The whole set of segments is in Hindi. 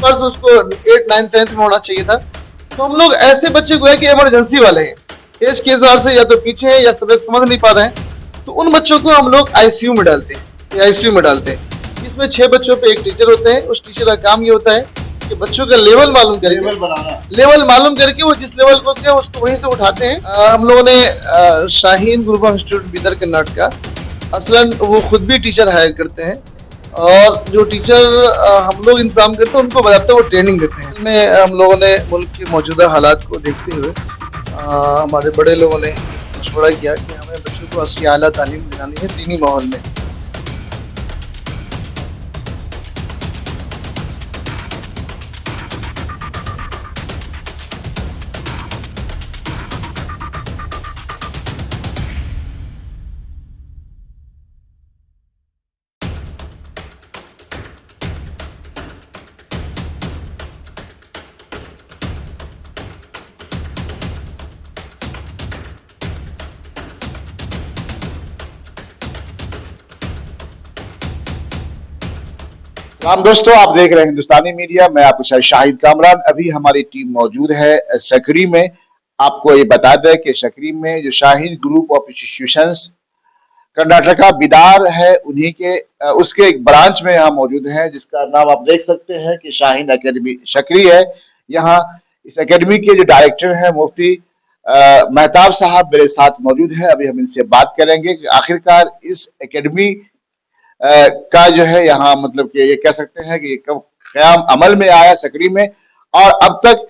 फर्स्ट उसको 8, 9, 10 में होना चाहिए था। तो हम लोग ऐसे बच्चे को है कि इमरजेंसी वाले हैं, एज के एतबार से या तो पीछे हैं या सब्जेक्ट समझ नहीं पा रहे हैं, तो उन बच्चों को हम लोग आईसीयू में डालते हैं, आईसीयू में डालते हैं। इसमें 6 बच्चों पे एक टीचर होते हैं। उस टीचर का काम ये होता है कि बच्चों का लेवल मालूम करके, लेवल मालूम करके वो जिस लेवल को होते हैं उसको वहीं से उठाते हैं। हम लोगों ने Shaheen group of institute Bidar Karnataka, असलन वो खुद भी टीचर हायर करते हैं और जो टीचर हम लोग इंतजाम करते हैं उनको बताते हैं, वो ट्रेनिंग देते हैं। इसमें हम लोगों ने मुल्क के मौजूदा हालात को देखते हुए हमारे बड़े लोगों ने मशवरा किया कि हमें बच्चों को असली आला तालीम दिलानी है दीनी माहौल में। राम दोस्तों, आप देख रहे हैं हिंदुस्तानी मीडिया। मैं आपके साथ शाहिद कामरान। अभी हमारी टीम मौजूद है सकरी में। आपको ये बता दें कि सकरी में जो Shaheen group of institutions Karnataka Bidar है, उन्हीं के उसके एक ब्रांच में यहाँ मौजूद है, जिसका नाम आप देख सकते हैं कि शाहीन एकेडमी सकरी है। यहाँ इस एकेडमी के जो डायरेक्टर हैं मुफ्ती मेहताब साहब मेरे साथ मौजूद है। अभी हम इनसे बात करेंगे कि आखिरकार इस एकेडमी का जो है यहाँ मतलब कि ये कह सकते हैं कि कब क़याम अमल में आया सकरी में, और अब तक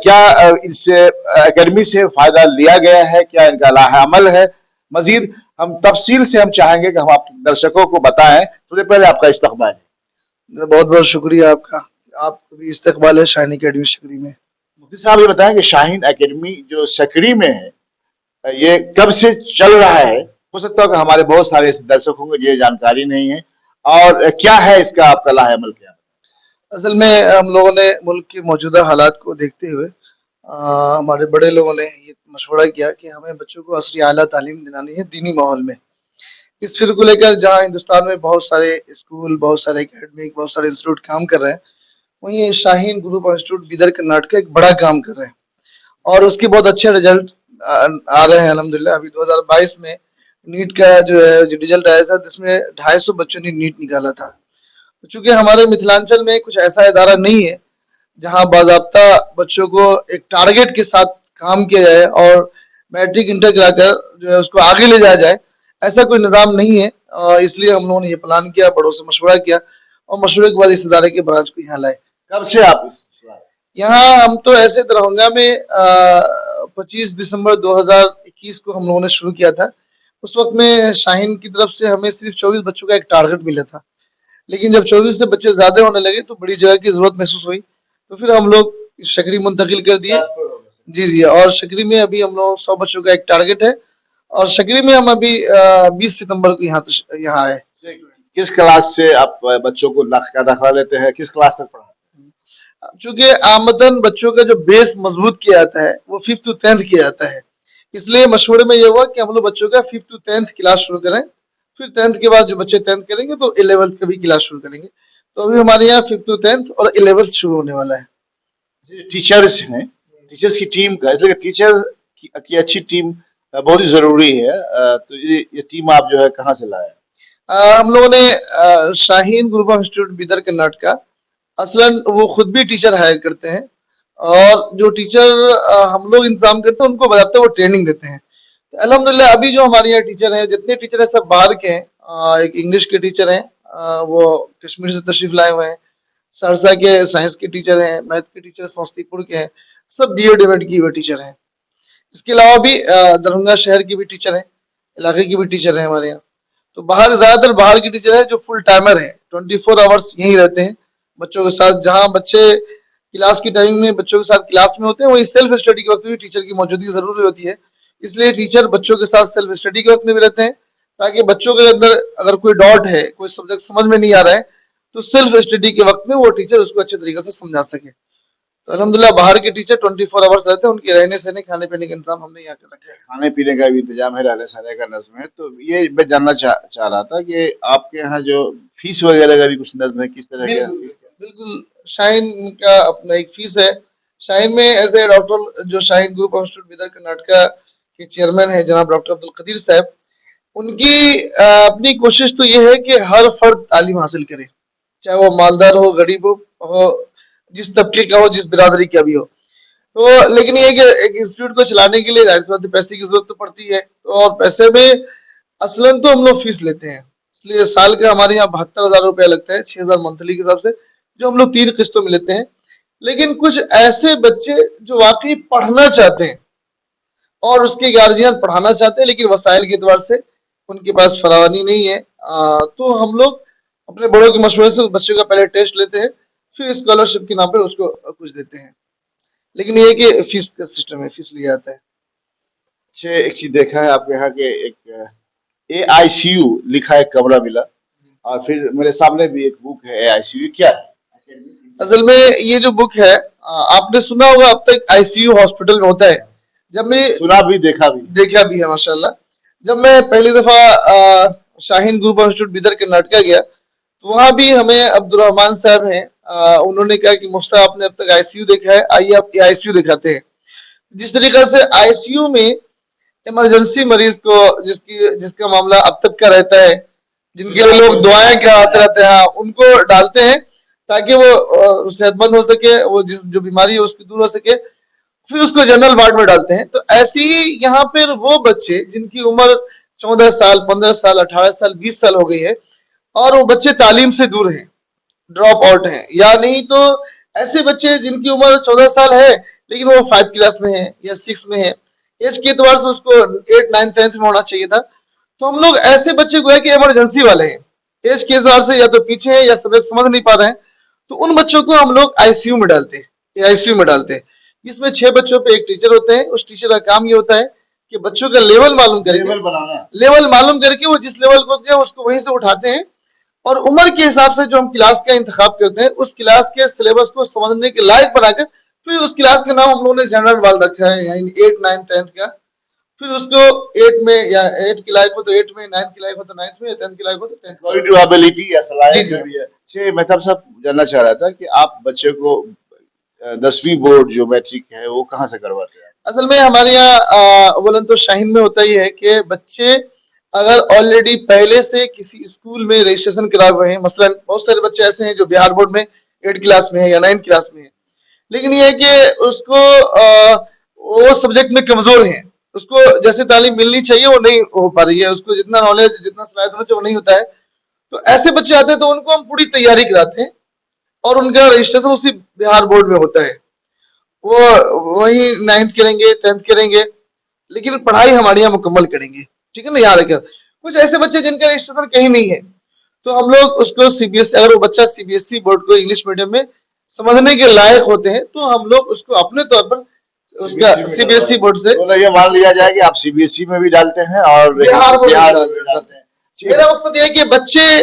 क्या इस एकेडमी से फायदा लिया गया है, क्या इनका लाहेअमल है। मजीद हम तफसील से हम चाहेंगे कि हम आप दर्शकों को बताएं। सबसे पहले आपका इस्तकबाल है। बहुत बहुत शुक्रिया आपका, आपको भी इस्तकबाल है शाहीन एकेडमी सकरी में। मुफ्ती साहब ये बताएं कि शाहीन एकेडमी जो सकरी में है, ये कब से चल रहा है? हो सकता है कि हमारे बहुत सारे दर्शकों को ये जानकारी नहीं है, और क्या है इसका आपका लाहेअमल क्या है? असल में हम लोगों ने मुल्क के मौजूदा हालात को देखते हुए हमारे बड़े लोगों ने ये मशवरा किया कि हमें बच्चों को असली आला तालीम दिलानी है दीनी माहौल में। इस फिक्र को लेकर जहाँ हिंदुस्तान में बहुत सारे स्कूल, बहुत सारे एकेडमिक, बहुत सारे इंस्टीट्यूट काम कर रहे हैं, वहीं Shaheen group of institute Bidar Karnataka एक बड़ा काम कर रहे हैं और उसके बहुत अच्छे रिजल्ट आ रहे हैं अल्हम्दुलिल्लाह। अभी 2022 में नीट का जो है जो रिजल्ट आया था, जिसमें 250 बच्चों ने नीट निकाला था। चूंकि हमारे मिथिलांचल में कुछ ऐसा इदारा नहीं है जहां बाज़ाब्ता बच्चों को एक टारगेट के साथ काम किया जाए और मैट्रिक इंटर कराकर जो है उसको आगे ले जाया जाए, ऐसा कोई निज़ाम नहीं है। इसलिए हम लोगों ने ये प्लान किया, बड़ों से मशवरा किया और मशवरे के बाद इस इदारे के ब्रांच को यहाँ लाए। कब से आप यहाँ हम तो ऐसे दरभंगा में 25 दिसंबर 2021 को हम लोगों ने शुरू किया था। उस वक्त में शाहीन की तरफ से हमें सिर्फ 24 बच्चों का एक टारगेट मिला था, लेकिन जब 24 से बच्चे ज्यादा होने लगे तो बड़ी जगह की जरूरत महसूस हुई, तो फिर हम लोग शकरी मुंतकिल कर दिए। जी जी, और शकरी में अभी हम लोग 100 बच्चों का एक टारगेट है और शकरी में हम अभी 20 सितंबर को यहाँ आए। किस क्लास से आप बच्चों को दाखिला लेते हैं, किस क्लास तक पढ़ाते हैं? चूंकि आमदन बच्चों का जो बेस मजबूत किया जाता है वो 5th to 10th किया जाता है, इसलिए मशवरे में ये हुआ कि हम लोग बच्चों का 5th to 10th क्लास शुरू करें, फिर 10th के बाद जो बच्चे 10th करेंगे तो 11th का भी क्लास शुरू करेंगे। तो अभी हमारे यहाँ 5th to 10th और 11th शुरू होने वाला है। टीचर्स हैं, टीचर्स की टीम का, इसलिए टीचर की अच्छी टीम बहुत ही जरूरी है। तो ये टीम आप जो है कहाँ से लाए? हम लोगों ने Shaheen group of institute Bidar Karnataka, असलन वो खुद भी टीचर हायर करते हैं और जो टीचर हम लोग इंतजाम करते हैं उनको बताते हैं, वो ट्रेनिंग देते हैं। तो अल्हम्दुलिल्लाह अभी जो हमारे यहाँ टीचर हैं, जितने टीचर हैं सब बाहर के हैं। एक इंग्लिश के टीचर हैं, वो कश्मीर से तशरीफ लाए हुए हैं। सहरसा के साइंस के टीचर हैं, मैथ के टीचर समस्तीपुर के हैं, सब बीएड एमएड की हुए टीचर हैं। इसके अलावा भी दरभंगा शहर की भी टीचर हैं, इलाके की भी टीचर हैं हमारे यहाँ। तो बाहर ज्यादातर बाहर के टीचर है जो फुल टाइमर है, 24 आवर्स यहीं रहते हैं बच्चों के साथ। जहाँ बच्चे क्लास की टाइम में बच्चों के साथ क्लास में होते हैं, वहीं सेल्फ स्टडी के वक्त भी टीचर की मौजूदगी जरूरी होती है। इसलिए टीचर बच्चों के साथ सेल्फ स्टडी के वक्त में भी रहते हैं, ताकि बच्चों के अंदर अगर कोई डाउट है, कोई सब्जेक्ट समझ में नहीं आ रहा है, तो सेल्फ स्टडी के वक्त में वो टीचर उसको अच्छे तरीके से समझा सके। तो अल्हम्दुलिल्लाह बाहर के टीचर 24 आवर्स रहते हैं, उनके रहने सहने खाने पीने का इंतजाम हमने यहाँ कर रखा है। खाने पीने का भी इंतजाम है, रहने सहने का नज्म है। तो ये मैं जानना चाह रहा था कि आपके यहाँ जो फीस वगैरह का भी कुछ नज्म है, किस तरह का? बिल्कुल, शाहीन का अपना एक फीस है। शाहीन में एज़ ए डॉक्टर जो Shaheen group of institute Bidar Karnataka के चेयरमैन हैं जनाब डॉक्टर अब्दुल कदीर साहब, उनकी अपनी कोशिश तो ये है कि हर फर्द तालीम हासिल करे, चाहे वो मालदार हो, गरीब हो, जिस तबके का हो, जिस बिरादरी का भी हो। तो लेकिन ये है कि एक इंस्टीट्यूट को चलाने के लिए ज़ाहिर सी बात है पैसे की ज़रूरत तो पड़ती है, और पैसे में असलन तो हम लोग फीस लेते हैं। इसलिए साल का हमारे यहाँ 72,000 रुपया लगता है, 6,000 मंथली के हिसाब से, जो हम लोग 3 किस्तों में लेते हैं। लेकिन कुछ ऐसे बच्चे जो वाक़ई पढ़ना चाहते हैं और उसके गार्जियन पढ़ाना चाहते हैं, लेकिन वसाइल के एतबार से उनके पास फरावानी नहीं है, तो हम लोग अपने बड़ों के मशवरे से उस बच्चे का पहले टेस्ट लेते हैं, फिर स्कॉलरशिप के नाम पे उसको कुछ देते हैं। लेकिन ये है कि फीस का सिस्टम है, फीस लिया जाता है। अच्छा, एक चीज देखा है आपके यहाँ के एक AICU लिखा है कमरा मिला, और फिर मेरे सामने भी एक बुक है AICU, क्या है? असल में ये जो बुक है, आपने सुना होगा अब तक आईसीयू हॉस्पिटल में होता है। जब मैं सुना भी देखा भी। देखा भी है माशाल्लाह। जब मैं पहली दफा Shaheen group of institute Bidar Karnataka गया, तो वहां भी हमें अब्दुल रहमान साहब हैं, उन्होंने कहा कि मुफ्ता आपने अब तक आईसीयू देखा है, आइए आप आईसीयू दिखाते हैं। जिस तरीका से आईसीयू में इमरजेंसी मरीज को जिसका मामला अब तक का रहता है, जिनके लिए लोग दुआएं कराते रहते हैं, उनको डालते हैं ताकि वो सेहतमंद हो सके, वो जो बीमारी है उसकी दूर हो सके, फिर उसको जनरल वार्ड में डालते हैं। तो ऐसे ही यहाँ पर वो बच्चे जिनकी उम्र 14 साल, 15 साल, 18 साल, 20 साल हो गई है, और वो बच्चे तालीम से दूर हैं, ड्रॉप आउट हैं, या नहीं तो ऐसे बच्चे जिनकी उम्र 14 साल है लेकिन वो 5 क्लास में है या 6 में है, एज के एतबार से उसको 8, 9, 10 में होना चाहिए था। तो हम लोग ऐसे बच्चे को है कि इमरजेंसी वाले हैं, एज के एतबार से या तो पीछे हैं या सबक समझ नहीं पा रहे हैं, तो उन बच्चों को हम लोग आईसीयू में डालते हैं, आईसीयू में डालते हैं। इसमें 6 बच्चों पे एक टीचर होते हैं। उस टीचर का काम ये होता है कि बच्चों का लेवल मालूम करके, लेवल बनाना, लेवल मालूम करके वो जिस लेवल को दिया उसको वहीं से उठाते हैं, और उम्र के हिसाब से जो हम क्लास का इंतखाब करते हैं, उस क्लास के सिलेबस को समझने के लायक बनाकर फिर उस क्लास का नाम हम लोगों ने जनरल वाल रखा है, यानी 8, 9, 10 का। फिर उसको 8 में या 8 की लायक हो तो 8 में, 9 की लायक हो तो 9 में, 10 की लायक हो तो 10 अकॉर्डिंग टू एबिलिटी या जी सलाहियत जी। जो भी है। अच्छा, मैं तब सब जानना चाह रहा था कि आप बच्चे को 10वीं बोर्ड जो मैट्रिक है वो कहाँ से करवाते हैं? असल में हमारे यहाँ अव्वलन तो शाहीन में होता ही है कि बच्चे अगर ऑलरेडी पहले से किसी स्कूल में रजिस्ट्रेशन कराए हुए हैं, मसलन बहुत सारे बच्चे ऐसे हैं जो बिहार बोर्ड में 8 क्लास में है या 9 क्लास में है, लेकिन ये है कि उसको वो सब्जेक्ट में कमजोर है, उसको जैसे तालीम मिलनी चाहिए वो नहीं हो पा रही है, उसको जितना नॉलेज, जितना सलाहियत होना चाहिए वो नहीं होता है। तो ऐसे बच्चे आते हैं तो उनको हम पूरी तैयारी कराते हैं, और उनका रजिस्ट्रेशन उसी बिहार बोर्ड में होता है। वो वही 9th करेंगे, 10th करेंगे, लेकिन पढ़ाई हमारे यहाँ मुकम्मल करेंगे, ठीक है ना, याद रखिए। कुछ ऐसे बच्चे जिनका रजिस्ट्रेशन कहीं नहीं है, तो हम लोग उसको सीबीएसई, अगर वो बच्चा सीबीएसई बोर्ड को इंग्लिश मीडियम में समझने के लायक होते हैं, तो हम लोग उसको अपने तौर पर उसका सीबीएसई बोर्ड से, तो ये मान लिया जाए कि आप सीबीएसई में भी डालते हैं और बिहार बोर्ड बिहार में बोर्ड में डालते हैं। मेरा मकसद ये है कि बच्चे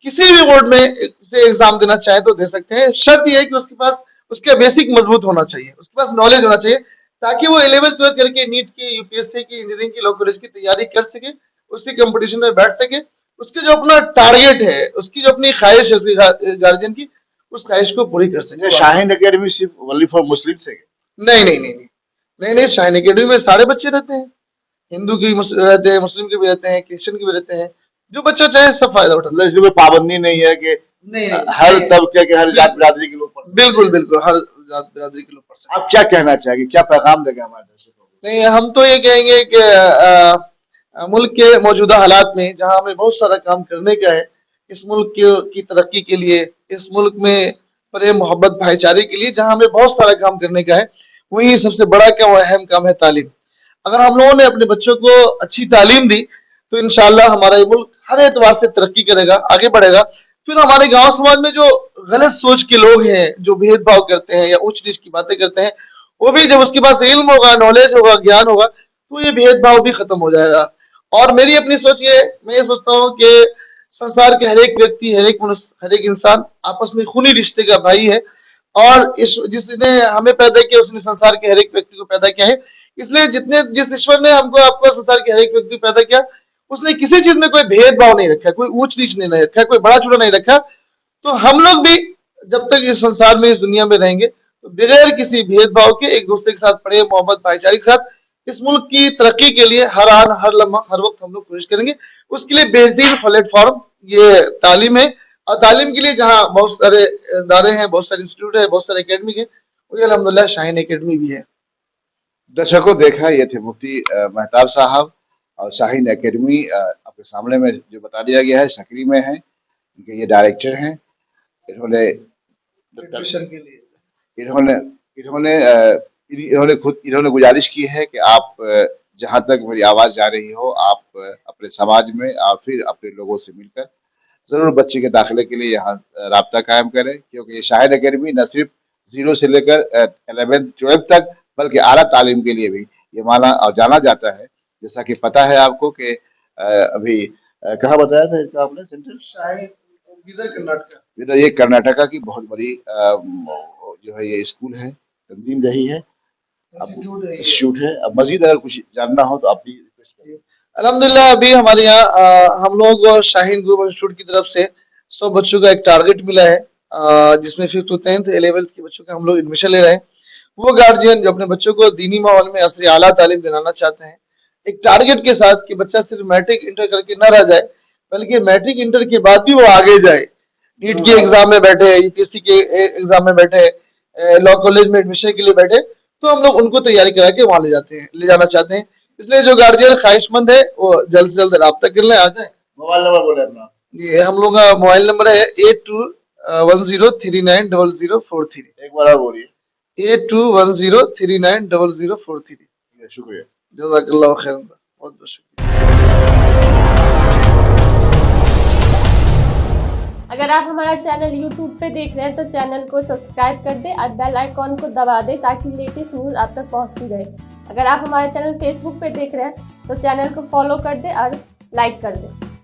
किसी भी बोर्ड में से एग्जाम देना चाहे तो दे सकते हैं। शर्त यह है कि उसके पास उसका बेसिक मजबूत होना चाहिए, उसके पास नॉलेज होना चाहिए, ताकि वो 11th 12th करके नीट की, यूपीएससी की, इंजीनियरिंग की, लॉ कॉलेज की तैयारी कर सके, उसके कंपटीशन में बैठ सके। उसके जो अपना टारगेट है, उसकी जो अपनी ख्वाहिश है, उसकी गार्जियन की, उस ख्वाहिश को पूरी कर सके। ये शाहीन एकेडमी सिर्फ ओनली फॉर मुस्लिम्स है? नहीं नहीं नहीं नहीं नहीं, शाहीन एकेडमी में सारे बच्चे रहते हैं, हिंदू के भी रहते हैं, मुस्लिम के भी रहते हैं, क्रिश्चियन के भी रहते हैं, जो बच्चा चाहे सब फायदा उठा सकता है। इसमें पाबंदी नहीं है कि नहीं हर नहीं, तबके के, हर जात बिरादरी के लोग पढ़ते हैं? बिल्कुल बिल्कुल, हर जात बिरादरी के लोग पढ़ सकते हैं। आप क्या कहना चाहेंगे, क्या पैगाम देंगे हमारे दर्शकों को? नहीं, हम तो ये कहेंगे कि मुल्क के मौजूदा हालात में जहां हमें बहुत सारा काम करने का है, इस मुल्क की तरक्की के लिए, इस मुल्क में प्रेम मोहब्बत भाईचारे के लिए जहां हमें बहुत सारा काम करने का है, वही सबसे बड़ा क्या, वो अहम काम है तालीम। अगर हम लोगों ने अपने बच्चों को अच्छी तालीम दी तो इंशाल्लाह हमारा ये मुल्क हर एतबार से तरक्की करेगा, आगे बढ़ेगा। फिर हमारे गांव समाज में जो गलत सोच के लोग हैं, जो भेदभाव करते हैं या ऊंच नीच की बातें करते हैं, वो भी जब उसके पास इल्म होगा, नॉलेज होगा, ज्ञान होगा, तो ये भेदभाव भी खत्म हो जाएगा। और मेरी अपनी सोच ये, मैं ये सोचता हूँ कि संसार के हर एक व्यक्ति, हर एक मनुष्य, हर एक इंसान आपस में खूनी रिश्ते का भाई है, और इस जिसने हमें पैदा किया उसने संसार के हर एक व्यक्ति को पैदा किया है। इसलिए जिस ईश्वर ने हमको, आपको, संसार के हर एक व्यक्ति पैदा किया, उसने किसी चीज में कोई भेदभाव नहीं रखा, कोई ऊंच नीच नहीं रखा, कोई बड़ा छोटा नहीं रखा। तो हम लोग भी जब तक इस संसार में, इस दुनिया में रहेंगे, तो बगैर किसी भेदभाव के एक दूसरे के साथ प्रेम मोहब्बत भाईचारे के साथ इस मुल्क की तरक्की के लिए हर आन हर लम्हा हर वक्त हम लोग कोशिश करेंगे। उसके लिए बेहतरीन प्लेटफॉर्म ये तालीम है, और तालीम के लिए जहाँ बहुत सारे इदारे हैं, बहुत सारे इंस्टीट्यूट है, बहुत सारे एकेडमी है, वही अल्हम्दुलिल्लाह शाहीन एकेडमी भी है। दर्शकों, देखा ये थे मुफ्ती मेहताब साहब और शाहीन एकेडमी आपके सामने में जो बता दिया गया है, सकरी में है, इनके ये डायरेक्टर हैं। इन्होंने एडमिशन के लिए इन्होंने इन्होंने इन्होंने गुजारिश की है कि आप जहां तक मेरी आवाज जा रही हो, आप अपने समाज में और फिर अपने लोगों से मिलकर जरूर बच्चे के दाखिले के लिए यहाँ राब्ता कायम करें, क्योंकि ये शाहिद एकेडमी न सिर्फ 0 से लेकर 11th-12th तक, बल्कि आला तालीम के लिए भी ये माना और जाना जाता है। जैसा कि पता है आपको कि अभी कहाँ बताया था इनका आपने सेंटर? शाहीन बीदर कर्नाटका। इधर ये कर्नाटका की बहुत बड़ी जो है ये स्कूल है, तंजीम रही है, इंस्टीट्यूट है। अब मजीद अगर कुछ जानना हो तो आप भी रिक्वेस्ट करिए। अल्हम्दुलिल्लाह अभी हमारे यहाँ हम लोग शाहीन ग्रुप इंस्टीट्यूट की तरफ से 100 बच्चों का एक टारगेट मिला है, जिसमें 5th to 10th 11th के बच्चों का हम लोग एडमिशन ले रहे हैं। वो गार्जियन जो अपने बच्चों को दीनी माहौल में असली आला तालीम दिलाना चाहते हैं, एक टारगेट के साथ कि बच्चा सिर्फ मैट्रिक इंटर करके न रह जाए, बल्कि मैट्रिक इंटर के बाद भी वो आगे जाए, नीट के एग्जाम में बैठे, यूपीएससी के एग्जाम में बैठे, लॉ कॉलेज में एडमिशन के लिए बैठे, तो हम लोग उनको तैयारी करा के वहां ले जाना चाहते हैं। इसलिए जो गार्जियन ख्वाहिशमंद है वो जल्द से जल्द राब्ता कर ले, आ जाए। मोबाइल नंबर बोले अपना। ये हम लोग का मोबाइल नंबर है 8210390043। एक बार और बोलिए। 8210390043। शुक्रिया। जज़ाकल्लाह खैरन, बहुत बहुत शुक्रिया। अगर आप हमारा चैनल YouTube पे देख रहे हैं तो चैनल को सब्सक्राइब कर दें और बेल आइकॉन को दबा दें ताकि लेटेस्ट न्यूज़ आप तक पहुंचती रहे। अगर आप हमारा चैनल Facebook पे देख रहे हैं तो चैनल को फॉलो कर दें और लाइक कर दें।